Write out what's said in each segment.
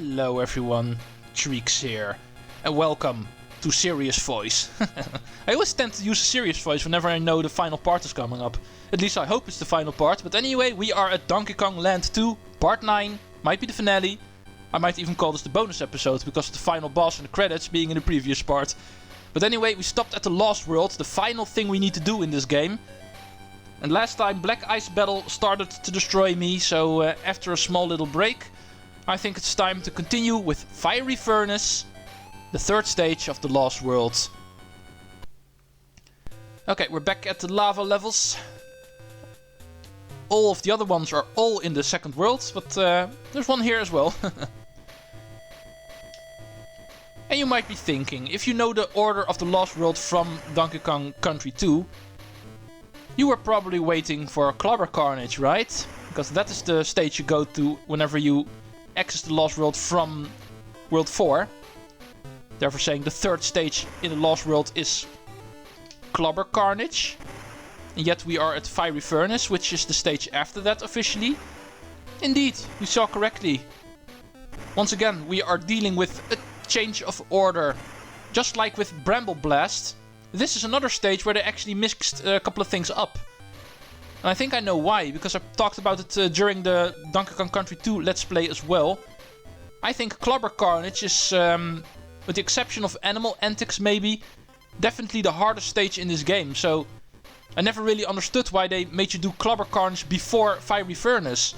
Hello everyone, Treecks here, and welcome to Serious Voice. I always tend to use a serious voice whenever I know the final part is coming up. At least I hope it's the final part, but anyway, we are at Donkey Kong Land 2, part 9, might be the finale. I might even call this the bonus episode, because of the final boss and the credits being in the previous part. But anyway, we stopped at the Lost World, the final thing we need to do in this game. And last time Black Ice Battle started to destroy me, so after a small little break, I think it's time to continue with Fiery Furnace, the third stage of the Lost World. Okay, we're back at the lava levels. All of the other ones are all in the second world, but there's one here as well. And you might be thinking, if you know the order of the Lost World from Donkey Kong Country 2, you were probably waiting for Klobber Karnage, right? Because that is the stage you go to whenever you access the Lost World from World 4. Therefore saying the third stage in the Lost World is Klobber Karnage. And yet we are at Fiery Furnace, which is the stage after that officially. Indeed, you saw correctly. Once again, we are dealing with a change of order. Just like with Bramble Blast, this is another stage where they actually mixed a couple of things up. And I think I know why, because I talked about it during the Donkey Kong Country 2 Let's Play as well. I think Klobber Karnage is, with the exception of Antics maybe, definitely the hardest stage in this game. So I never really understood why they made you do Klobber Karnage before Fiery Furnace.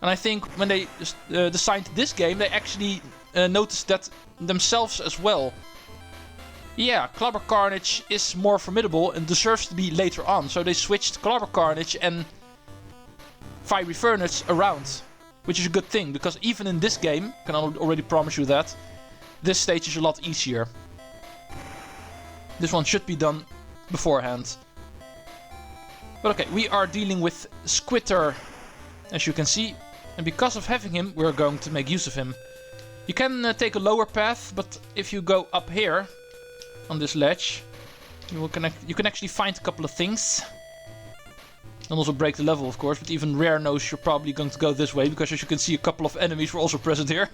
And I think when they designed this game, they actually noticed that themselves as well. Yeah, Klobber Karnage is more formidable and deserves to be later on. So they switched Klobber Karnage and Fiery Furnace around. Which is a good thing, because even in this game, I can already promise you that, this stage is a lot easier. This one should be done beforehand. But okay, we are dealing with Squitter, as you can see. And because of having him, we're going to make use of him. You can take a lower path, but if you go up here on this ledge, you can actually find a couple of things. And also break the level, of course, but even Rare knows you're probably going to go this way, because as you can see, a couple of enemies were also present here.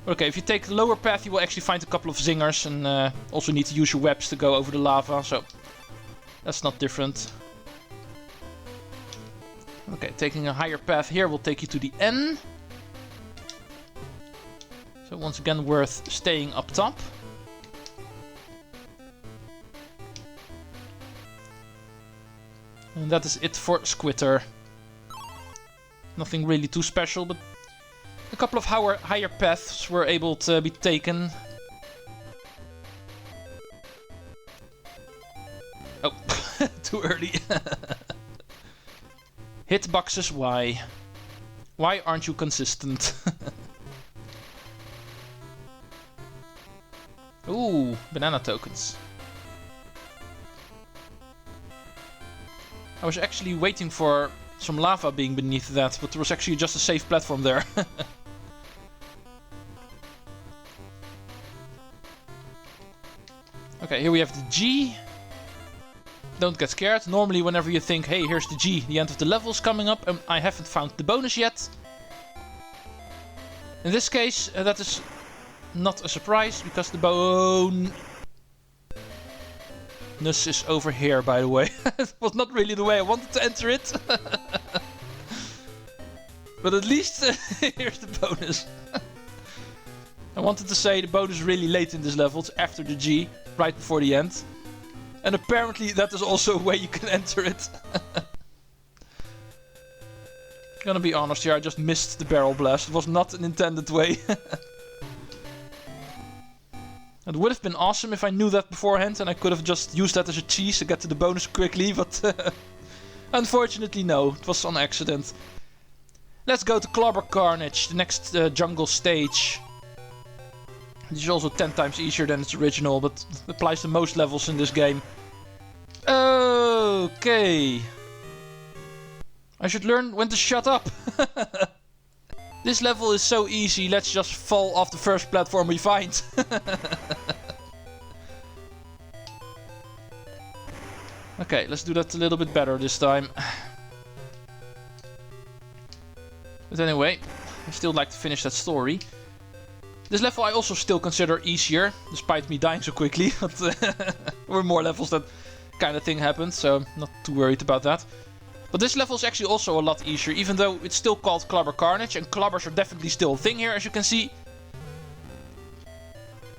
Okay, if you take the lower path, you will actually find a couple of zingers, and also need to use your webs to go over the lava, so that's not different. Okay, taking a higher path here will take you to the N. So once again, worth staying up top. And that is it for Squitter. Nothing really too special, but a couple of higher paths were able to be taken. Oh, too early. Hitboxes, why? Why aren't you consistent? Ooh, banana tokens. I was actually waiting for some lava being beneath that, but there was actually just a safe platform there. Okay, here we have the G. Don't get scared. Normally whenever you think, hey, here's the G, the end of the level is coming up, and I haven't found the bonus yet. In this case, that is not a surprise, because the bonus is over here, by the way. It was not really the way I wanted to enter it. But at least here's the bonus. I wanted to say the bonus is really late in this level. It's after the G, right before the end. And apparently that is also a way you can enter it. Gonna be honest here, I just missed the barrel blast. It was not an intended way. It would have been awesome if I knew that beforehand and I could have just used that as a cheese to get to the bonus quickly, but unfortunately no, it was on accident. Let's go to Klobber Karnage, the next jungle stage. This is also 10 times easier than its original, but applies to most levels in this game. Okay. I should learn when to shut up. This level is so easy, let's just fall off the first platform we find. Okay, let's do that a little bit better this time. But anyway, I still like to finish that story. This level I also still consider easier, despite me dying so quickly. But there were more levels that kind of thing happened, so not too worried about that. But this level is actually also a lot easier, even though it's still called Klobber Karnage, and Klobbers are definitely still a thing here, as you can see.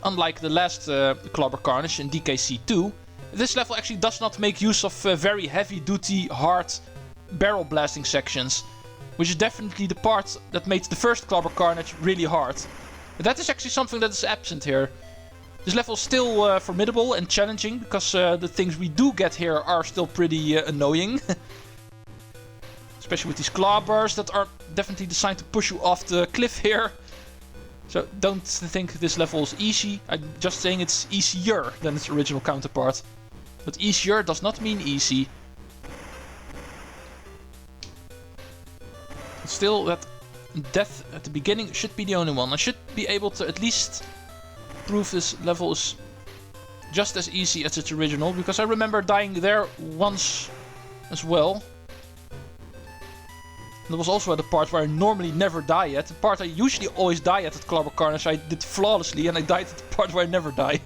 Unlike the last Klobber Karnage in DKC2, this level actually does not make use of very heavy-duty, hard barrel blasting sections, which is definitely the part that made the first Klobber Karnage really hard. But that is actually something that is absent here. This level is still formidable and challenging, because the things we do get here are still pretty annoying. Especially with these Klobbers that are definitely designed to push you off the cliff here. So don't think this level is easy. I'm just saying it's easier than its original counterpart. But easier does not mean easy. Still, that death at the beginning should be the only one. I should be able to at least prove this level is just as easy as its original, because I remember dying there once as well. And that was also at the part where I normally never die at. The part I usually always die at Klobber Karnage I did flawlessly, and I died at the part where I never die.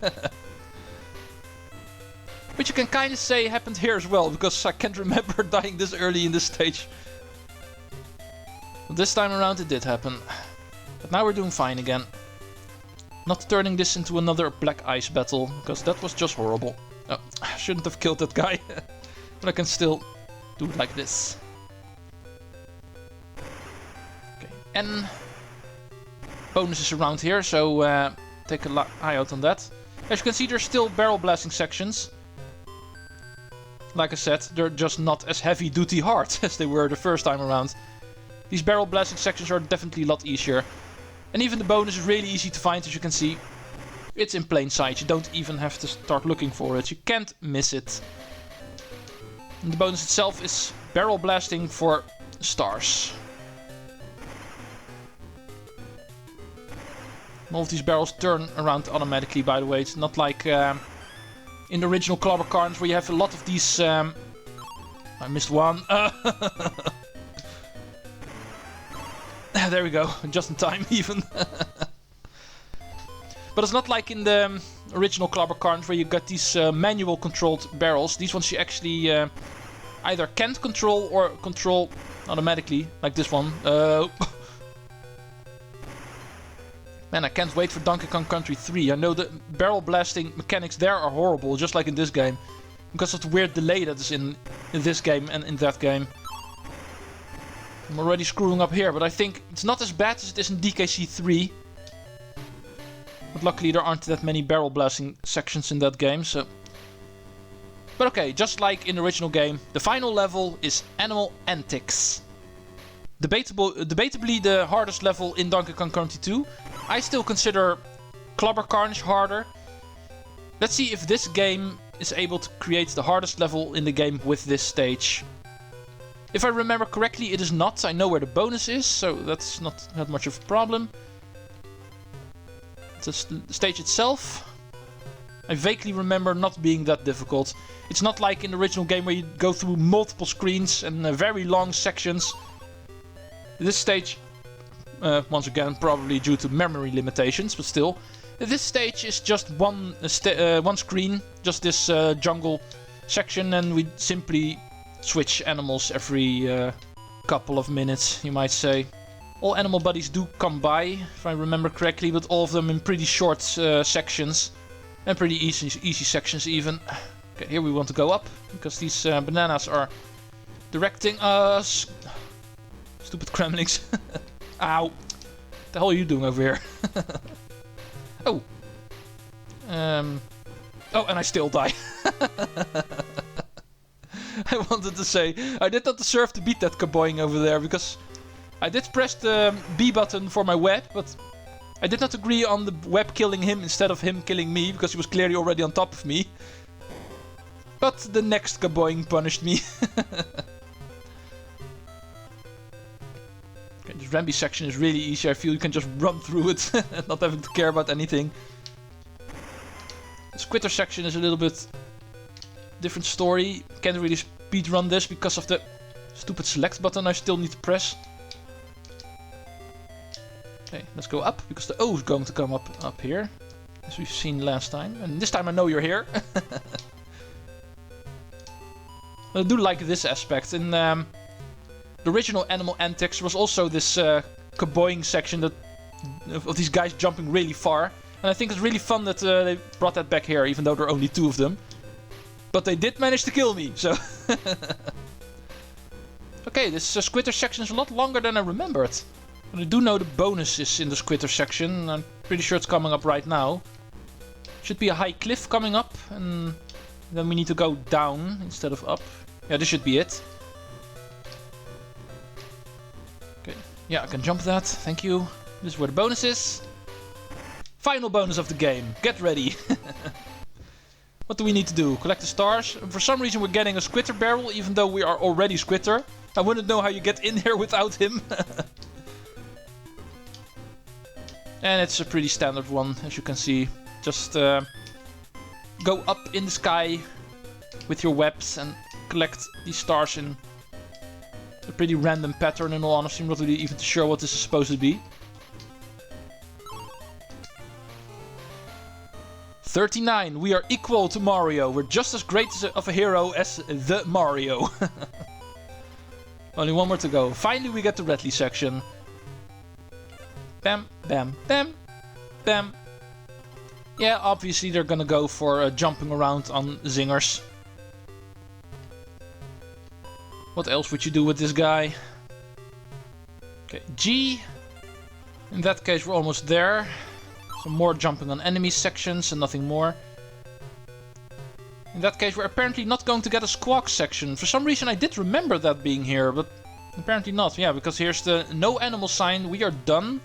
Which you can kind of say happened here as well, because I can't remember dying this early in this stage. This time around it did happen. But now we're doing fine again. Not turning this into another black ice battle, because that was just horrible. Oh, I shouldn't have killed that guy. But I can still do it like this. Okay, and bonuses around here, so take an eye out on that. As you can see, there's still barrel blasting sections. Like I said, they're just not as heavy duty hard as they were the first time around. These barrel blasting sections are definitely a lot easier. And even the bonus is really easy to find, as you can see. It's in plain sight, you don't even have to start looking for it. You can't miss it. And the bonus itself is barrel blasting for stars. And all of these barrels turn around automatically, by the way. It's not like in the original Klobber Karnage where you have a lot of these... I missed one. There we go, just in time even. But it's not like in the original Klobber Karnage where you got these manual controlled barrels. These ones you actually either can't control or control automatically, like this one. Man, I can't wait for Donkey Kong Country 3. I know the barrel blasting mechanics there are horrible, just like in this game. Because of the weird delay that is in this game and in that game. I'm already screwing up here, but I think it's not as bad as it is in DKC3. But luckily there aren't that many barrel blasting sections in that game, so... But okay, just like in the original game, the final level is Animal Antics. Debatably the hardest level in Donkey Kong Country 2. I still consider Klobber Karnage harder. Let's see if this game is able to create the hardest level in the game with this stage. If I remember correctly, it is not. I know where the bonus is, so that's not that much of a problem. The stage itself, I vaguely remember not being that difficult. It's not like in the original game where you go through multiple screens and very long sections. This stage, once again, probably due to memory limitations, but still. This stage is just one screen, just this jungle section, and we simply switch animals every couple of minutes, you might say. All animal buddies do come by, if I remember correctly, but all of them in pretty short sections. And pretty easy sections even. Okay, here we want to go up, because these bananas are directing us. Stupid Kremlings. Ow! What the hell are you doing over here? Oh! Oh, and I still die. I wanted to say, I did not deserve to beat that kaboing over there, because I did press the B button for my web, but I did not agree on the web killing him instead of him killing me, because he was clearly already on top of me. But the next kaboing punished me. Okay, this Ramby section is really easy. I feel you can just run through it and not having to care about anything. The Squitter section is a little bit different story. Can't really speedrun this because of the stupid select button I still need to press. Okay, let's go up, because the O is going to come up here, as we've seen last time. And this time I know you're here. I do like this aspect. In the original Animal Antics was also this kaboing section of these guys jumping really far. And I think it's really fun that they brought that back here, even though there are only 2 of them. But they did manage to kill me, so... Okay, this squitter section is a lot longer than I remembered. But I do know the bonuses in the squitter section. I'm pretty sure it's coming up right now. Should be a high cliff coming up, and then we need to go down instead of up. Yeah, this should be it. Okay, yeah, I can jump that. Thank you. This is where the bonus is. Final bonus of the game. Get ready. What do we need to do? Collect the stars. For some reason we're getting a squitter barrel, even though we are already squitter. I wouldn't know how you get in here without him. And it's a pretty standard one, as you can see. Just go up in the sky with your webs and collect these stars in a pretty random pattern. In all honesty, I'm not really even sure what this is supposed to be. 39. We are equal to Mario. We're just as great of a hero as the Mario. Only one more to go. Finally we get the Redley section. Bam, bam, bam, bam. Yeah, obviously they're gonna go for jumping around on zingers. What else would you do with this guy? Okay, G. In that case we're almost there. Some more jumping on enemy sections and nothing more. In that case we're apparently not going to get a squawk section. For some reason I did remember that being here, but apparently not. Yeah, because here's the no animal sign. We are done.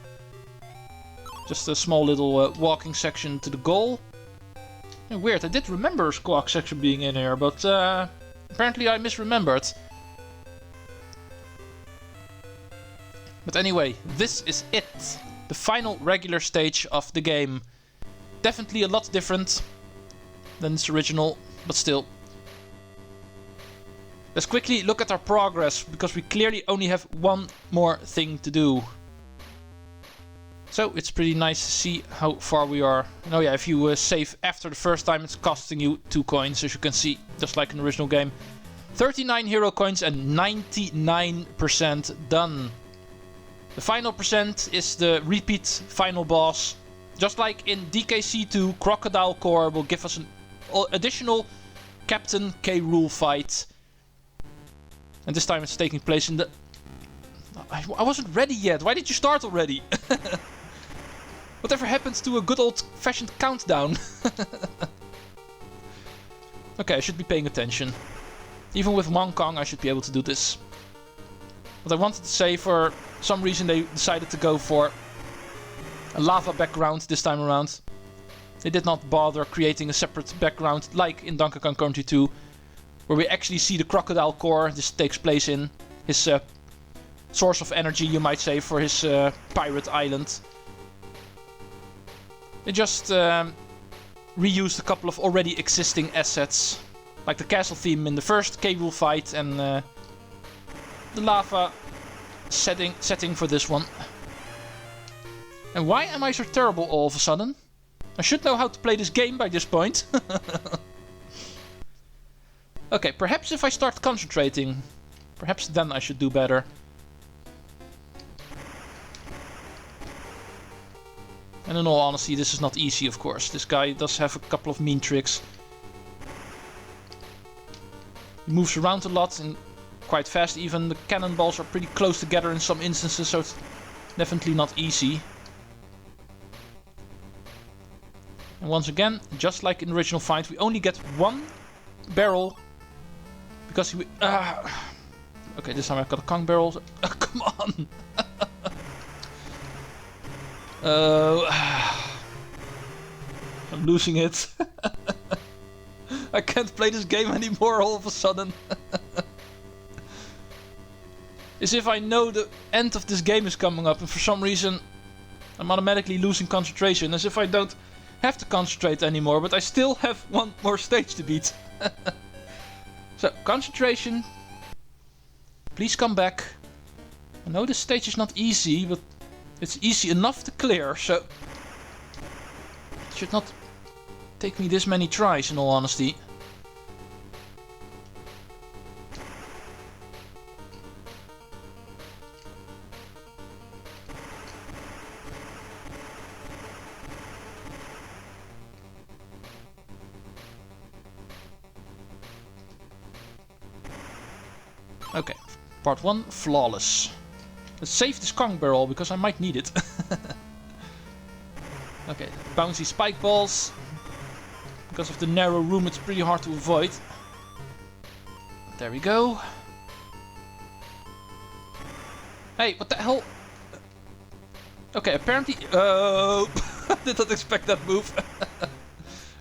Just a small little walking section to the goal. Yeah, weird, I did remember a squawk section being in here, but apparently I misremembered. But anyway, this is it. The final regular stage of the game. Definitely a lot different than its original, but still. Let's quickly look at our progress, because we clearly only have one more thing to do. So it's pretty nice to see how far we are. And oh yeah, if you save after the first time, it's costing you 2 coins, as you can see, just like in the original game. 39 hero coins and 99% done. The final percent is the repeat final boss. Just like in DKC2, Krocodile Kore will give us an additional Captain K. Rool fight. And this time it's taking place in the... I wasn't ready yet. Why did you start already? Whatever happens to a good old-fashioned countdown? Okay, I should be paying attention. Even with Hong Kong, I should be able to do this. What I wanted to say, for some reason they decided to go for a lava background this time around. They did not bother creating a separate background like in Donkey Kong Country 2, where we actually see the Crocodile Core. This takes place in his source of energy, you might say, for his pirate island. They just reused a couple of already existing assets, like the castle theme in the first K-Rool fight and the lava setting for this one. And why am I so terrible all of a sudden? I should know how to play this game by this point. Okay, perhaps if I start concentrating, perhaps then I should do better. And in all honesty, this is not easy, of course. This guy does have a couple of mean tricks. He moves around a lot and quite fast even. The cannonballs are pretty close together in some instances, so it's definitely not easy. And once again, just like in the original fight, we only get 1 barrel. Because he... okay, this time I've got a Kong barrel. So, come on! I'm losing it. I can't play this game anymore all of a sudden. As if I know the end of this game is coming up and for some reason I'm automatically losing concentration. As if I don't have to concentrate anymore, but I still have 1 more stage to beat. So, concentration. Please come back. I know this stage is not easy, but It's easy enough to clear, so it should not take me this many tries, in all honesty. Okay, part 1, flawless. Let's save this conch barrel, because I might need it. Okay, bouncy spike balls. Because of the narrow room, it's pretty hard to avoid. There we go. Hey, what the hell? Okay, apparently... Oh, I did not expect that move.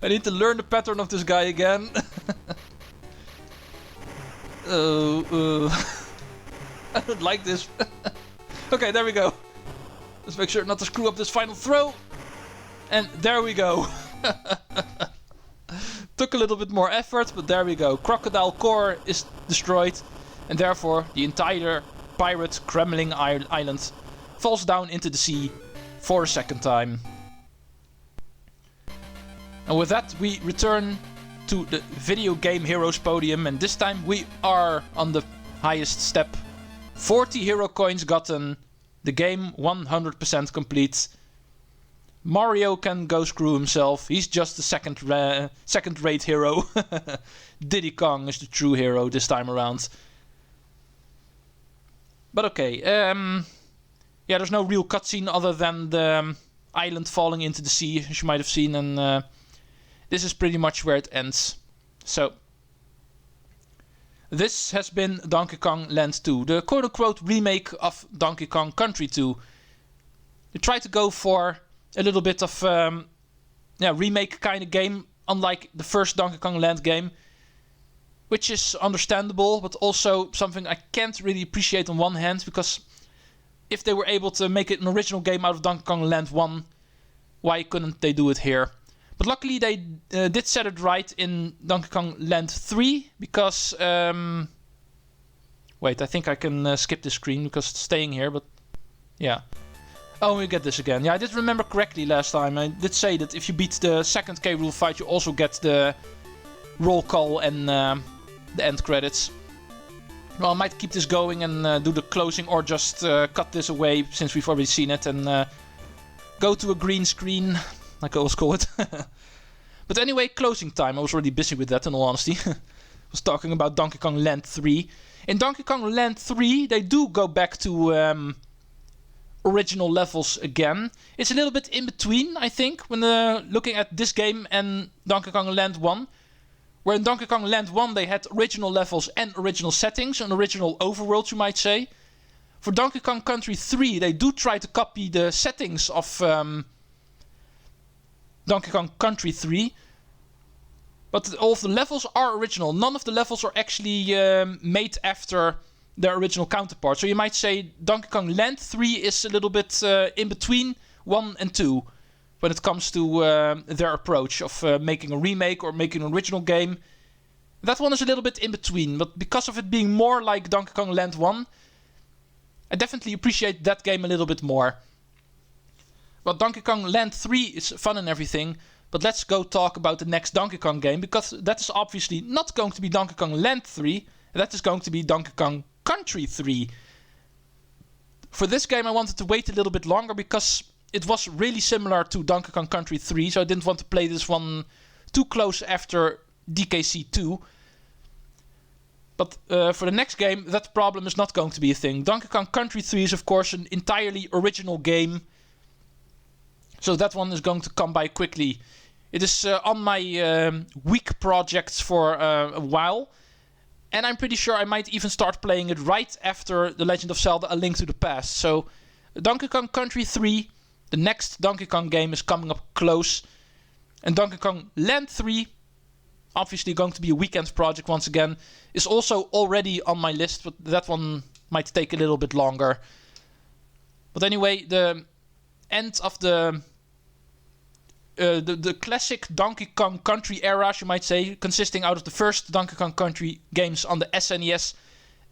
I need to learn the pattern of this guy again. I don't like this. Okay, there we go. Let's make sure not to screw up this final throw. And there we go. Took a little bit more effort, but there we go. Krocodile Kore is destroyed. And therefore, the entire pirate Kremling Island falls down into the sea for a second time. And with that, we return to the Video Game Heroes podium, and this time we are on the highest step. 40 hero coins gotten, the game 100% complete. Mario can go screw himself, he's just the second-rate hero. Diddy Kong is the true hero this time around. But okay, yeah, there's no real cutscene other than the island falling into the sea, as you might have seen, and this is pretty much where it ends. So, this has been Donkey Kong Land 2, the quote-unquote remake of Donkey Kong Country 2. They tried to go for a little bit of remake kind of game, unlike the first Donkey Kong Land game, which is understandable, but also something I can't really appreciate on one hand, because if they were able to make it an original game out of Donkey Kong Land 1, why couldn't they do it here? But luckily they did set it right in Donkey Kong Land 3, because... wait, I think I can skip this screen, because it's staying here, but... yeah. Oh, we get this again. Yeah, I did remember correctly last time. I did say that if you beat the second K. Rool fight, you also get the roll call and the end credits. Well, I might keep this going and do the closing, or just cut this away, since we've already seen it, and go to a green screen, like I always call it. But anyway, closing time. I was already busy with that, in all honesty. I was talking about Donkey Kong Land 3. In Donkey Kong Land 3, they do go back to original levels again. It's a little bit in between, I think, when looking at this game and Donkey Kong Land 1. Where in Donkey Kong Land 1 they had original levels and original settings, an original overworld, you might say. For Donkey Kong Country 3, they do try to copy the settings of Donkey Kong Country 3. But all of the levels are original. None of the levels are actually made after their original counterpart. So you might say Donkey Kong Land 3 is a little bit in between 1 and 2. When it comes to their approach of making a remake or making an original game. That one is a little bit in between. But because of it being more like Donkey Kong Land 1, I definitely appreciate that game a little bit more. Well, Donkey Kong Land 3 is fun and everything, but let's go talk about the next Donkey Kong game, because that is obviously not going to be Donkey Kong Land 3, that is going to be Donkey Kong Country 3. For this game I wanted to wait a little bit longer, because it was really similar to Donkey Kong Country 3, so I didn't want to play this one too close after DKC 2. But for the next game, that problem is not going to be a thing. Donkey Kong Country 3 is of course an entirely original game, so that one is going to come by quickly. It is on my week projects for a while, and I'm pretty sure I might even start playing it right after The Legend of Zelda: A Link to the Past. So Donkey Kong Country 3, the next Donkey Kong game, is coming up close. And Donkey Kong Land 3, obviously going to be a weekend project once again, is also already on my list, but that one might take a little bit longer. But anyway, the end of the classic Donkey Kong Country era, you might say, consisting out of the first Donkey Kong Country games on the SNES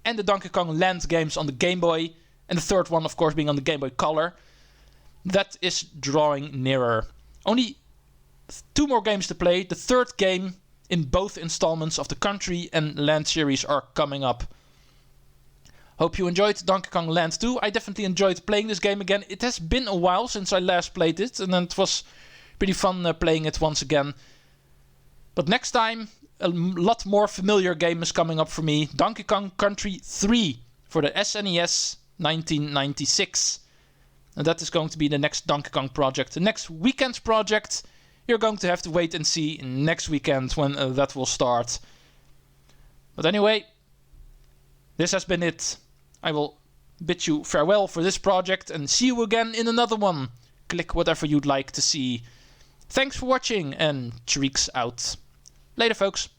and the Donkey Kong Land games on the Game Boy, and the third one, of course, being on the Game Boy Color. that is drawing nearer. Only 2 more games to play. The 3rd game in both installments of the Country and Land series are coming up. Hope you enjoyed Donkey Kong Land 2. I definitely enjoyed playing this game again. It has been a while since I last played it, and it was pretty fun playing it once again. But next time, a lot more familiar game is coming up for me. Donkey Kong Country 3 for the SNES 1996. And that is going to be the next Donkey Kong project. The next weekend's project, you're going to have to wait and see next weekend when that will start. But anyway, this has been it. I will bid you farewell for this project and see you again in another one. Click whatever you'd like to see. Thanks for watching and Treecks out. Later, folks.